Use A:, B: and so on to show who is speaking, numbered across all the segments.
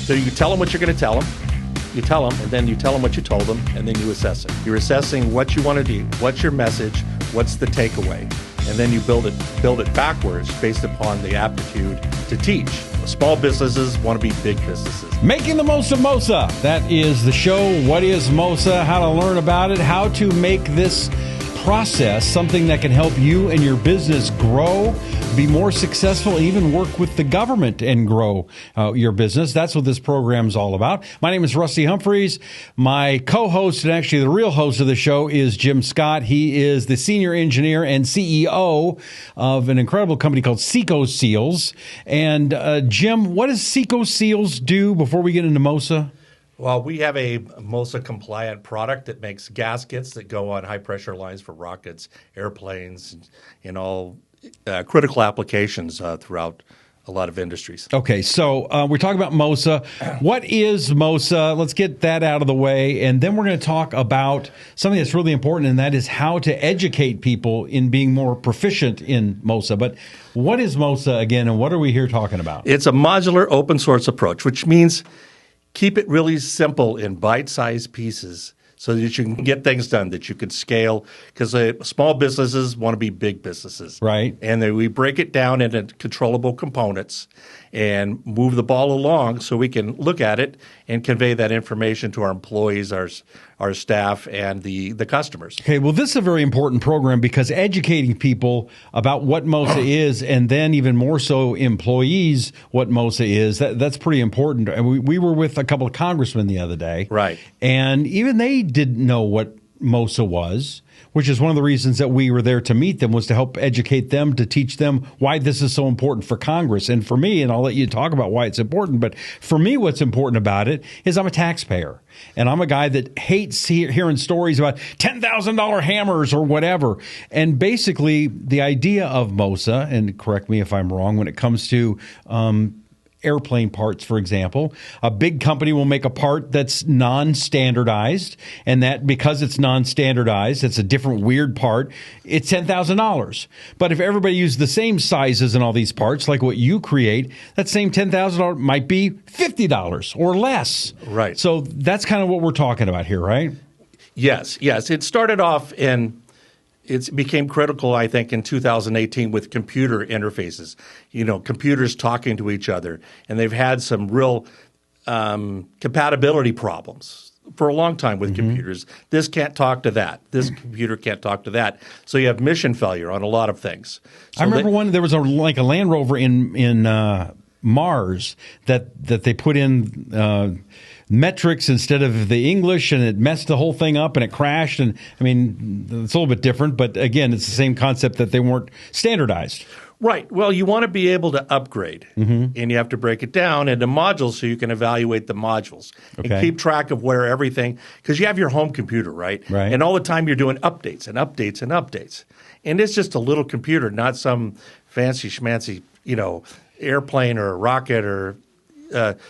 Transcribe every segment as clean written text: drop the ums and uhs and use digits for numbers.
A: So you tell them what you're going to tell them. You tell them, and then you tell them what you told them, and then you assess it. You're assessing what you want to do, what's your message, what's the takeaway, and then you build it backwards based upon the aptitude to teach. Small businesses want to be big businesses.
B: Making the most of Mosa. That is the show. What is Mosa? How to learn about it, how to make this process something that can help you and your business grow, be more successful, even work with the government and grow your business. That's what this program is all about. My name is Rusty Humphreys. My co-host, and actually the real host of the show, is Jim Scott. He is the senior engineer and CEO of an incredible company called Seco Seals. And Jim, what does Seco Seals do before we get into Mosa?
A: Well, we have a Mosa-compliant product that makes gaskets that go on high-pressure lines for rockets, airplanes, and all critical applications throughout a lot of industries.
B: Okay, so we're talking about Mosa. What is Mosa? Let's get that out of the way, and then we're going to talk about something that's really important, and that is how to educate people in being more proficient in Mosa. But what is Mosa again, and what are we here talking about?
A: It's a modular open source approach, which means keep it really simple in bite-sized pieces so that you can get things done, that you can scale, because small businesses want to be big businesses.
B: Right.
A: And then we break it down into controllable components and move the ball along so we can look at it and convey that information to our employees, our staff, and the customers.
B: Okay, well, this is a very important program because educating people about what Mosa is, and then even more so employees what Mosa is, that's pretty important. And we were with a couple of congressmen the other day.
A: Right.
B: And even they didn't know what Mosa was, which is one of the reasons that we were there to meet them, was to help educate them, to teach them why this is so important for Congress. And for me, and I'll let you talk about why it's important, but for me, what's important about it is I'm a taxpayer. And I'm a guy that hates hearing stories about $10,000 hammers or whatever. And basically, the idea of Mosa, and correct me if I'm wrong, when it comes to airplane parts, for example, a big company will make a part that's non-standardized, and that because it's non-standardized, it's a different weird part, it's $10,000. But if everybody used the same sizes in all these parts, like what you create, that same $10,000 might be $50 or less.
A: Right.
B: So that's kind of what we're talking about here, right?
A: Yes. It started off it became critical, I think, in 2018 with computer interfaces, computers talking to each other. And they've had some real compatibility problems for a long time with computers. This can't talk to that. This computer can't talk to that. So you have mission failure on a lot of things. So
B: I remember there was a Land Rover in Mars that they put in metrics instead of the English, and it messed the whole thing up and it crashed. And I mean, it's a little bit different, but again, it's the same concept that they weren't standardized.
A: Right. Well, you want to be able to upgrade, and you have to break it down into modules so you can evaluate the modules and keep track of where everything – because you have your home computer, right?
B: Right.
A: And all the time you're doing updates and updates and updates. And it's just a little computer, not some fancy schmancy, airplane or rocket or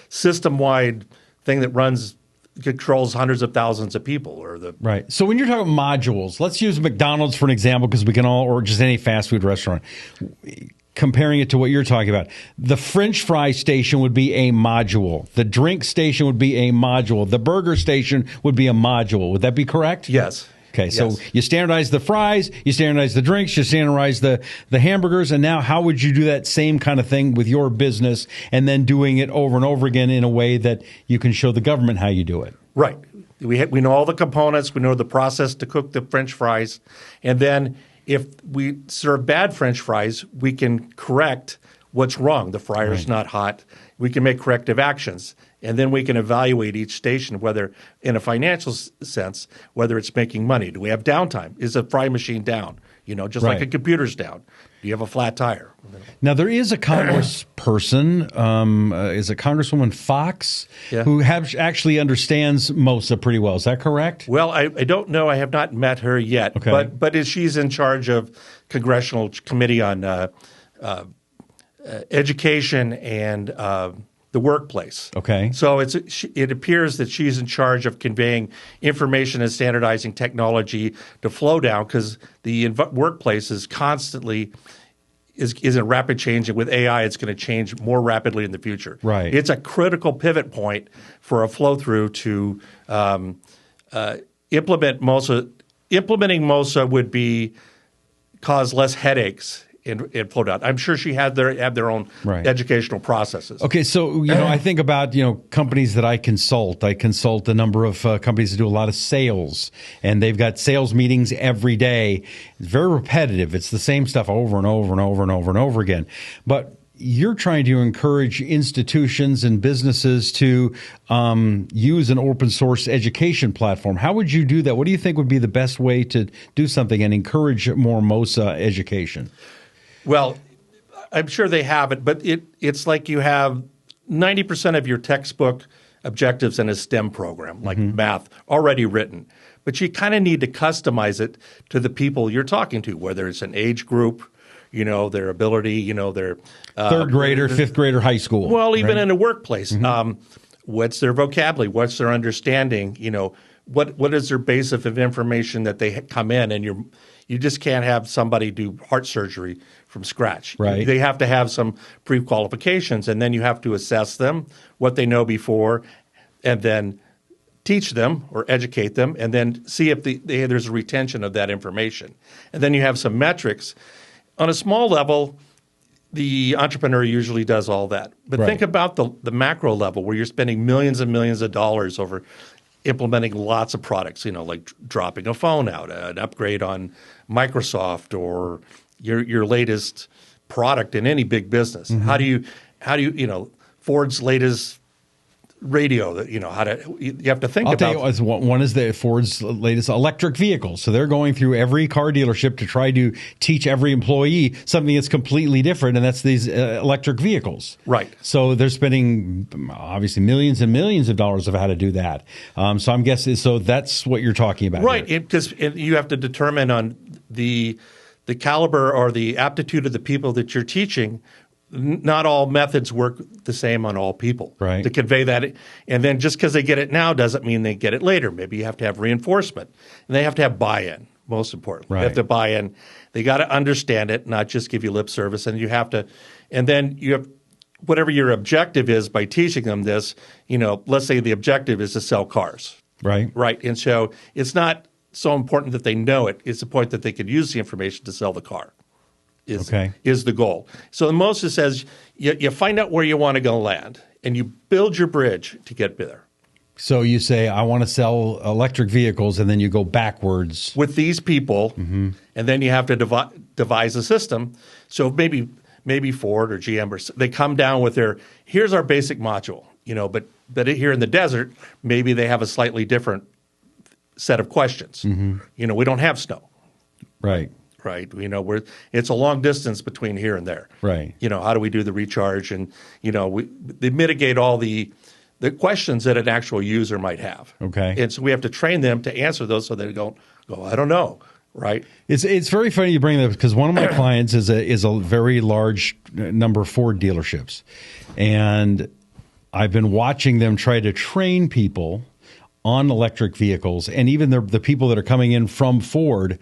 A: system-wide – thing that controls hundreds of thousands of people.
B: Right. So when you're talking modules, let's use McDonald's for an example, because we can all, or just any fast food restaurant, comparing it to what you're talking about. The French fry station would be a module. The drink station would be a module. The burger station would be a module. Would that be correct?
A: Yes.
B: Okay, so you standardize the fries, you standardize the drinks, you standardize the hamburgers, and now how would you do that same kind of thing with your business and then doing it over and over again in a way that you can show the government how you do it?
A: Right. We know all the components. We know the process to cook the French fries. And then if we serve bad French fries, we can correct what's wrong. The fryer's not hot. We can make corrective actions. And then we can evaluate each station, whether in a financial sense, whether it's making money. Do we have downtime? Is a fry machine down? Just like a computer's down. Do you have a flat tire?
B: Now, there is a congressperson, is it Congresswoman Fox, who actually understands Mosa pretty well. Is that correct?
A: Well, I don't know. I have not met her yet.
B: Okay.
A: But she's in charge of Congressional Committee on Education and the workplace.
B: Okay.
A: So it appears that she's in charge of conveying information and standardizing technology to flow down, because the workplace is constantly is in rapid change, and with AI, it's going to change more rapidly in the future.
B: Right.
A: It's a critical pivot point for a flow through to implement Mosa. Implementing Mosa would cause less headaches in flow down. I'm sure she have their own educational processes.
B: Okay, so I think about companies that I consult. I consult a number of companies that do a lot of sales, and they've got sales meetings every day. It's very repetitive. It's the same stuff over and over and over and over and over again. But you're trying to encourage institutions and businesses to use an open source education platform. How would you do that? What do you think would be the best way to do something and encourage more Mosa education?
A: Well, I'm sure they have it, but it's like you have 90% of your textbook objectives in a STEM program, like math, already written. But you kind of need to customize it to the people you're talking to, whether it's an age group, their ability, their
B: third grader, fifth grader, high school.
A: Well, even in a workplace, what's their vocabulary? What's their understanding? What is their base of information that they come in, and you just can't have somebody do heart surgery from scratch.
B: Right.
A: They have to have some pre-qualifications, and then you have to assess them, what they know before, and then teach them or educate them, and then see if there's a retention of that information. And then you have some metrics. On a small level, the entrepreneur usually does all that. But think about the macro level where you're spending millions and millions of dollars over implementing lots of products, like dropping a phone out, an upgrade on Microsoft or your latest product in any big business. How do you Ford's latest radio, you have to think
B: I'll
A: about.
B: Tell you, one is the Ford's latest electric vehicles. So they're going through every car dealership to try to teach every employee something that's completely different, and that's these electric vehicles.
A: Right.
B: So they're spending obviously millions and millions of dollars of how to do that. So I'm guessing, so that's what you're talking about.
A: Right, because you have to determine on the caliber or the aptitude of the people that you're teaching. Not all methods work the same on all people.
B: Right.
A: To convey that. And then just because they get it now doesn't mean they get it later. Maybe you have to have reinforcement. And they have to have buy-in, most importantly.
B: Right.
A: They have to buy in. They got to understand it, not just give you lip service. And you have to – and then you have – whatever your objective is by teaching them this, let's say the objective is to sell cars.
B: Right.
A: Right. And so it's not so important that they know it. It's the point that they could use the information to sell the car. Is the goal. So Mosa says you find out where you want to go land, and you build your bridge to get there.
B: So you say, I want to sell electric vehicles, and then you go backwards.
A: With these people, and then you have to devise a system. So maybe Ford or GM, they come down with here's our basic module, but here in the desert, maybe they have a slightly different set of questions. We don't have snow.
B: Right.
A: Right, it's a long distance between here and there.
B: Right,
A: how do we do the recharge, and they mitigate all the questions that an actual user might have.
B: Okay,
A: and so we have to train them to answer those so they don't go, I don't know. Right.
B: It's very funny you bring that up because one of my clients is a very large number of Ford dealerships, and I've been watching them try to train people on electric vehicles, and even the people that are coming in from Ford.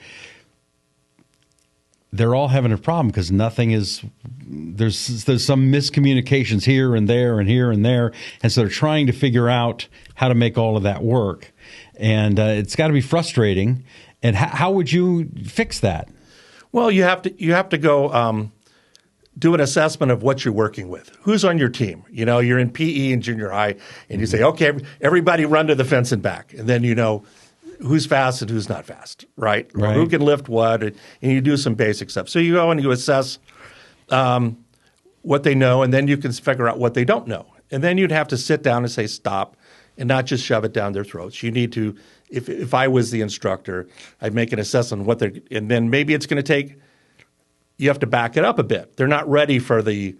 B: They're all having a problem because there's some miscommunications here and there and here and there. And so they're trying to figure out how to make all of that work. And it's got to be frustrating. And how would you fix that? Well,
A: you have to go do an assessment of what you're working with. Who's on your team? You're in PE in junior high, and you say, okay, everybody run to the fence and back. And then who's fast and who's not fast, right? Or who can lift what, and you do some basic stuff. So you go and you assess what they know, and then you can figure out what they don't know. And then you'd have to sit down and say stop and not just shove it down their throats. You need to, if I was the instructor, I'd make an assessment of what they're – and then maybe it's going to take – you have to back it up a bit. They're not ready for the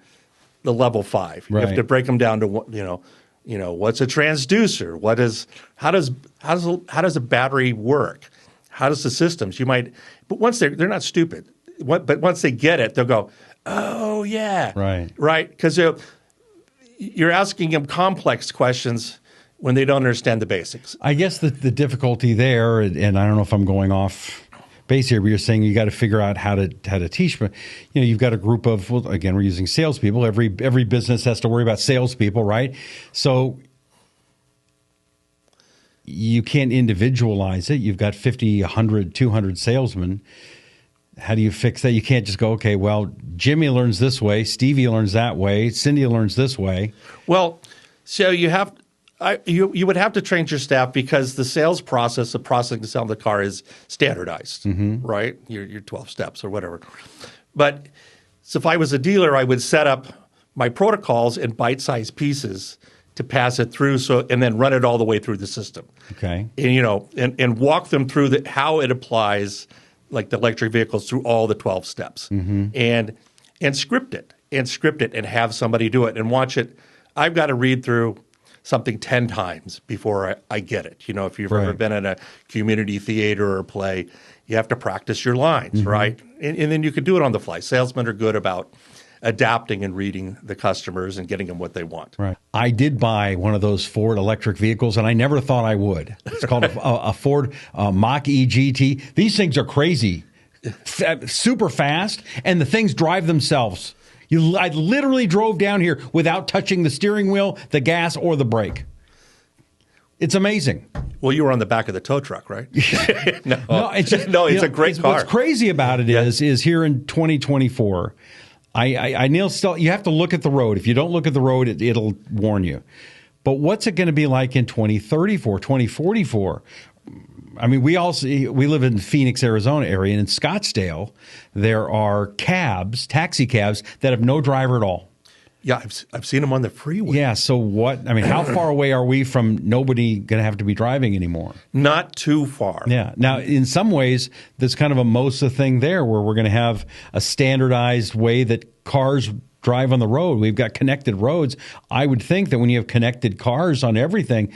A: level 5. You have to break them down to what's a transducer? How does a battery work? How does the systems? But once they're not stupid. But once they get it, they'll go, oh yeah, right, because you're asking them complex questions when they don't understand the basics.
B: I guess the difficulty there, and I don't know if I'm going off base here, but you're saying you got to figure out how to teach. But you've got a group of, well, again, we're using salespeople. Every business has to worry about salespeople, right? So you can't individualize it. You've got 50, 100, 200 salesmen. How do you fix that? You can't just go, okay, well, Jimmy learns this way, Stevie learns that way, Cindy learns this way.
A: Well, so you would have to train your staff because the sales process, the processing to sell the car is standardized, right? Your 12 steps or whatever. But so if I was a dealer, I would set up my protocols in bite-sized pieces to pass it through, and then run it all the way through the system.
B: Okay.
A: And walk them through how it applies, like the electric vehicles, through all the 12 steps, and script it and have somebody do it and watch it. I've got to read through something 10 times before I get it. If you've ever been in a community theater or play, you have to practice your lines, right? And then you can do it on the fly. Salesmen are good about adapting and reading the customers and getting them what they want.
B: Right. I did buy one of those Ford electric vehicles, and I never thought I would. It's called a Ford Mach-E GT. These things are crazy, super fast, and the things drive themselves. I literally drove down here without touching the steering wheel, the gas, or the brake. It's amazing.
A: Well, you were on the back of the tow truck, right? No,
B: it's just,
A: it's a great car.
B: What's crazy about it is here in 2024, you have to look at the road. If you don't look at the road, it'll warn you. But what's it going to be like in 2034, 2044? I mean, we live in the Phoenix, Arizona area, and in Scottsdale, there are taxi cabs that have no driver at all.
A: Yeah, I've seen them on the freeway.
B: Yeah, so what? I mean, how far away are we from nobody going to have to be driving anymore?
A: Not too far.
B: Yeah. Now, in some ways, there's kind of a Mosa thing there where we're going to have a standardized way that cars drive on the road. We've got connected roads. I would think that when you have connected cars on everything,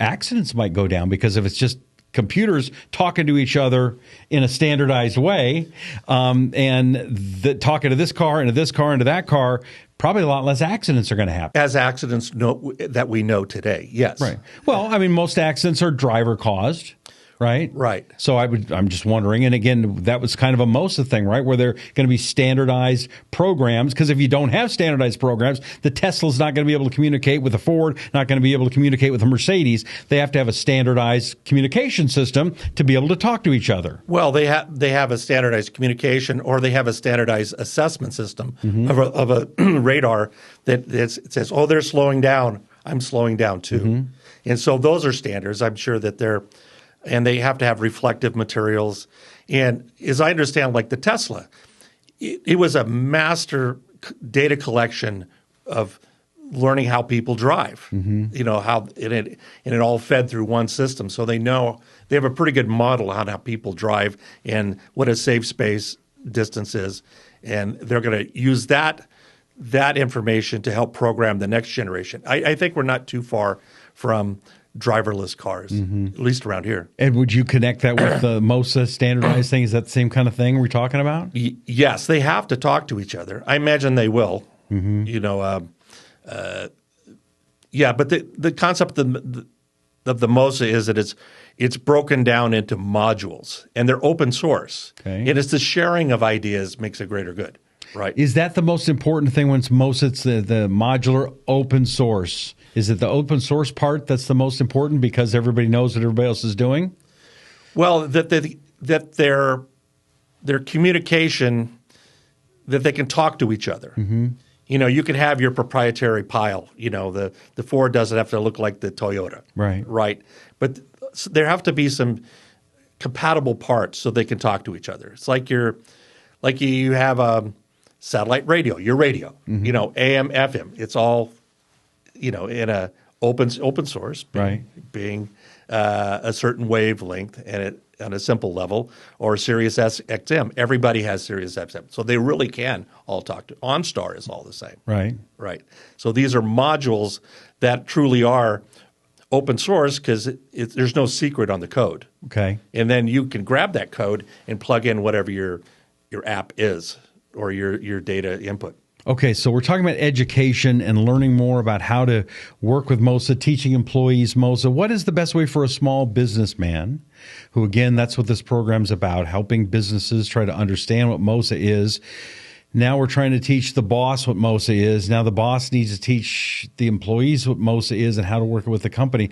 B: accidents might go down because if it's just computers talking to each other in a standardized way, and talking to this car and to this car and to that car, probably a lot less accidents are going to happen.
A: As accidents that we know today, yes.
B: Right. Well, I mean, most accidents are driver caused. Right?
A: Right.
B: So I'm just wondering, and again, that was kind of a Mosa thing, right? Where they're going to be standardized programs, because if you don't have standardized programs, the Tesla's not going to be able to communicate with the Ford, not going to be able to communicate with the Mercedes. They have to have a standardized communication system to be able to talk to each other.
A: Well, they have a standardized communication, or they have a standardized assessment system of a radar that says, oh, they're slowing down. I'm slowing down too. And so those are standards. I'm sure that and they have to have reflective materials. And as I understand, like the Tesla, it was a master data collection of learning how people drive, how it all fed through one system. So they have a pretty good model on how people drive and what a safe space distance is. And they're going to use that information to help program the next generation. I think we're not too far from driverless cars, at least around here.
B: And would you connect that with the Mosa standardized thing? Is that the same kind of thing we're talking about?
A: Yes, they have to talk to each other. I imagine they will. But the concept of the Mosa is that it's broken down into modules, and they're open source.
B: Okay.
A: And it's the sharing of ideas makes a greater good. Right.
B: Is that the most important thing when it's Mosa? It's the modular open source. Is it the open source part that's the most important because everybody knows what everybody else is doing?
A: Well, that their communication, that they can talk to each other. You can have your proprietary pile. The Ford doesn't have to look like the Toyota. Right. But there have to be some compatible parts so they can talk to each other. It's like you have a satellite radio, your radio, AM, FM. It's all, in a open source, being a certain wavelength and on a simple level, or Sirius XM. Everybody has Sirius XM, so they really can all talk to. OnStar is all the same. Right. So these are modules that truly are open source because there's no secret on the code.
B: Okay.
A: And then you can grab that code and plug in whatever your app is or your data input.
B: Okay, so we're talking about education and learning more about how to work with Mosa, teaching employees Mosa. What is the best way for a small businessman, who, again, that's what this program's about, helping businesses try to understand what Mosa is. Now we're trying to teach the boss what Mosa is. Now the boss needs to teach the employees what Mosa is and how to work with the company.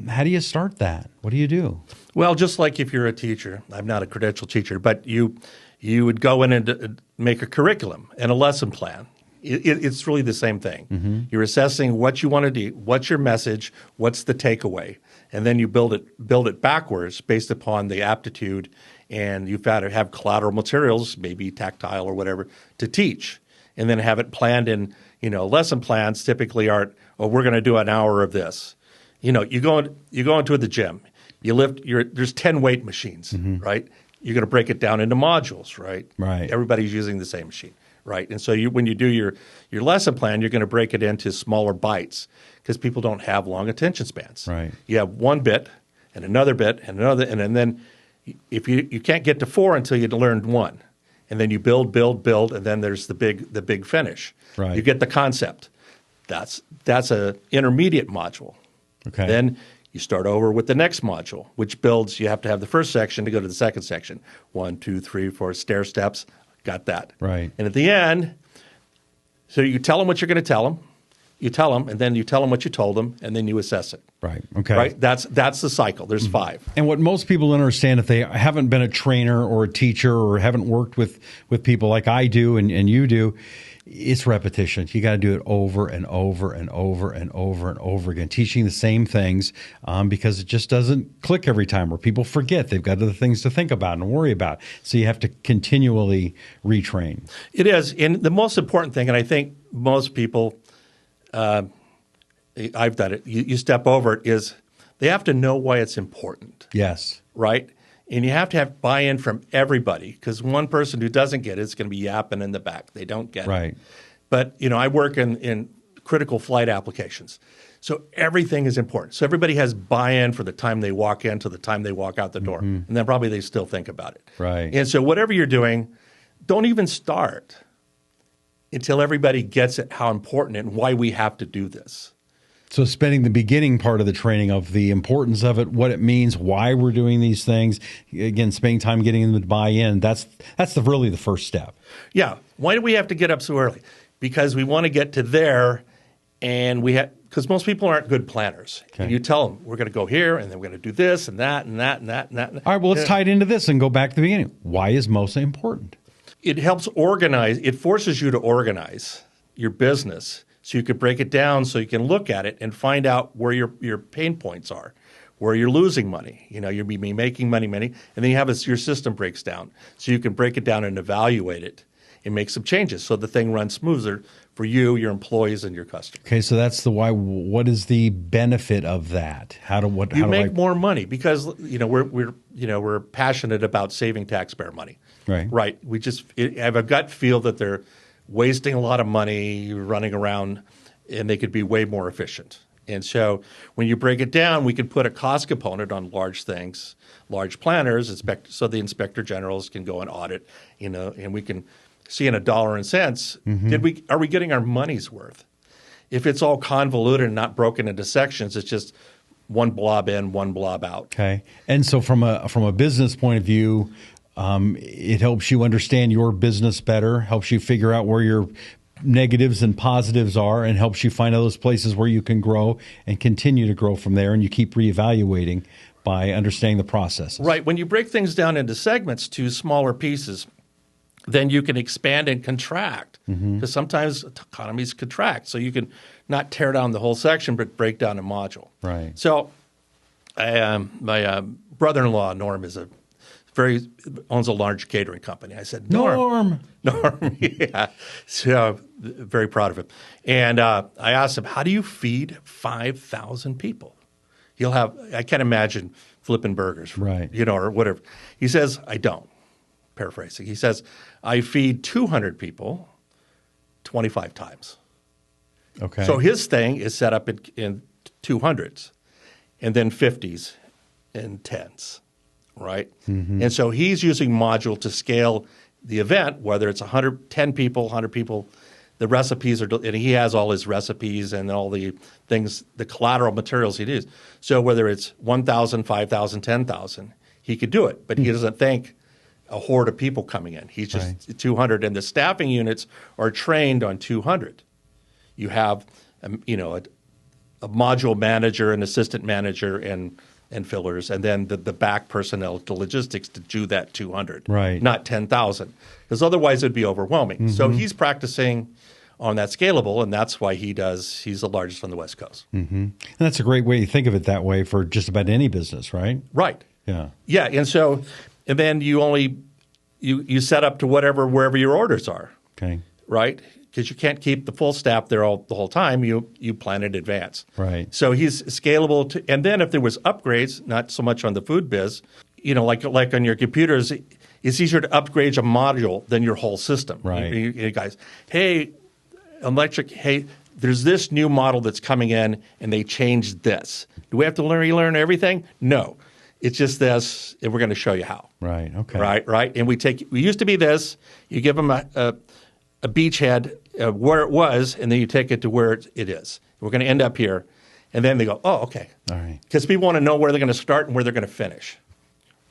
B: How do you start that? What do you do?
A: Well, just like if you're a teacher, I'm not a credentialed teacher, but you would go in and make a curriculum and a lesson plan. It's really the same thing. Mm-hmm. You're assessing what you want to do, what's your message, what's the takeaway, and then you build it backwards based upon the aptitude, and you've got to have collateral materials, maybe tactile or whatever, to teach, and then have it planned in. Lesson plans typically aren't, we're going to do an hour of this. You go into the gym, you lift there's 10 weight machines, mm-hmm. right? You're going to break it down into modules, right?
B: Right.
A: Everybody's using the same machine, right? And so when you do your lesson plan, you're going to break it into smaller bites because people don't have long attention spans.
B: Right.
A: You have one bit and another bit and another, and then if you can't get to 4 until you learned 1, and then you build, and then there's the big finish.
B: Right.
A: You get the concept. That's a intermediate module.
B: Okay.
A: Then you start over with the next module, which builds. You have to have the first section to go to the second section. 1, 2, 3, 4 stair steps. Got that.
B: Right.
A: And at the end, so you tell them what you're going to tell them. You tell them, and then you tell them what you told them, and then you assess it.
B: Right. Okay.
A: Right. That's the cycle. There's 5.
B: And what most people don't understand, if they haven't been a trainer or a teacher or haven't worked with people like I do and you do, it's repetition. You got to do it over and over and over and over and over again, teaching the same things because it just doesn't click every time, or people forget. They've got other things to think about and worry about. So you have to continually retrain.
A: It is. And the most important thing, and I think most people, I've done it, you step over it, is they have to know why it's important.
B: Yes.
A: Right? And you have to have buy-in from everybody, because one person who doesn't get it is going to be yapping in the back. They don't get
B: right.
A: it. But, I work in critical flight applications. So everything is important. So everybody has buy-in from the time they walk in to the time they walk out the door. Mm-hmm. And then probably they still think about it.
B: Right.
A: And so whatever you're doing, don't even start until everybody gets it, how important and why we have to do this.
B: So spending the beginning part of the training of the importance of it, what it means, why we're doing these things, again, spending time getting them to buy in, that's really the first step.
A: Yeah. Why do we have to get up so early? Because we want to get to there, and because most people aren't good planners.
B: Okay.
A: And you tell them, we're going to go here, and then we're going to do this and that and that and that and that.
B: All right, well, let's tie it into this and go back to the beginning. Why is Mosa important?
A: It helps organize. It forces you to organize your business so you could break it down, so you can look at it and find out where your pain points are, where you're losing money. You'll be making money, and then you have your system breaks down. So you can break it down and evaluate it and make some changes so the thing runs smoother for you, your employees, and your customers.
B: Okay, so that's the why. What is the benefit of that?
A: You make more money because we're passionate about saving taxpayer money.
B: Right.
A: Right. I have a gut feel that they're wasting a lot of money running around, and they could be way more efficient. And so when you break it down, we can put a cost component on large things, large planners, so the inspector generals can go and audit, and we can see in a dollar and cents, mm-hmm. Are we getting our money's worth? If it's all convoluted and not broken into sections, it's just one blob in, one blob out.
B: Okay. And so from a business point of view, it helps you understand your business better, helps you figure out where your negatives and positives are, and helps you find those places where you can grow and continue to grow from there, and you keep reevaluating by understanding the processes.
A: Right. When you break things down into segments to smaller pieces, then you can expand and contract, because sometimes economies contract. So you can not tear down the whole section, but break down a module.
B: Right.
A: So my brother-in-law, Norm, owns a large catering company. I said, Norm, yeah. So very proud of him. And I asked him, how do you feed 5,000 people? I can't imagine flipping burgers,
B: right?
A: Or whatever. He says, I don't. Paraphrasing. He says, I feed 200 people 25 times.
B: Okay.
A: So his thing is set up in 200s and then 50s and 10s, right? Mm-hmm. And so he's using module to scale the event, whether it's 10 people, 100 people, the recipes are, and he has all his recipes and all the things, the collateral materials he'd use. So whether it's 1,000, 5,000, 10,000, he could do it, but he doesn't think a horde of people coming in. He's just 200, and the staffing units are trained on 200. You have, a module manager, an assistant manager, and fillers, and then the back personnel, the logistics to do that 200, not 10,000, because otherwise it would be overwhelming. So he's practicing on that scalable, and that's why he's the largest on the West Coast.
B: And that's a great way to think of it that way for just about any business, right?
A: Right.
B: Yeah.
A: Yeah, and then you set up to wherever your orders are.
B: Okay.
A: Right? Because you can't keep the full staff there the whole time. You plan in advance.
B: Right.
A: So he's scalable and then if there was upgrades, not so much on the food biz, like on your computers, it's easier to upgrade a module than your whole system.
B: Right.
A: You guys, hey, there's this new model that's coming in and they changed this. Do we have to relearn everything? No. It's just this, and we're going to show you how.
B: Right. Okay.
A: Right. And we used to be this. You give them a beachhead where it was, and then you take it to where it is. We're going to end up here, and then they go, oh, okay.
B: All right.
A: Because people want to know where they're going to start and where they're going to finish.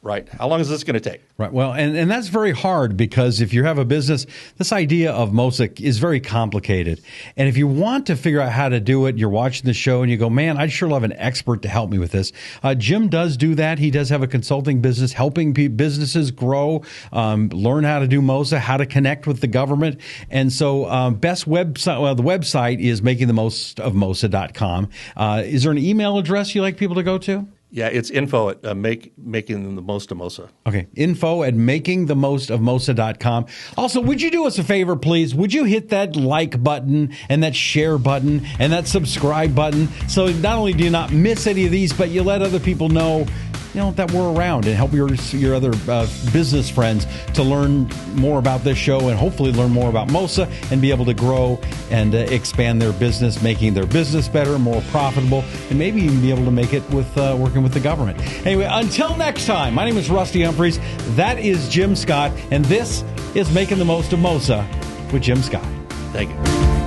A: Right. How long is this going to take?
B: Right. Well, and that's very hard because if you have a business, this idea of Mosa is very complicated. And if you want to figure out how to do it, you're watching the show and you go, man, I'd sure love an expert to help me with this. Jim does do that. He does have a consulting business helping businesses grow, learn how to do Mosa, how to connect with the government. And so best website, the website is makingthemostofmosa.com. Is there an email address you like people to go to?
A: Yeah, it's info at making the most of Mosa.
B: Okay, info at makingthemostofmosa.com. Also, would you do us a favor, please? Would you hit that like button and that share button and that subscribe button so not only do you not miss any of these, but you let other people know that we're around and help your other business friends to learn more about this show and hopefully learn more about Mosa and be able to grow and expand their business, making their business better, more profitable, and maybe even be able to make it with working with the government. Anyway, until next time, my name is Rusty Humphries. That is Jim Scott, and this is Making the Most of Mosa with Jim Scott.
A: Thank you.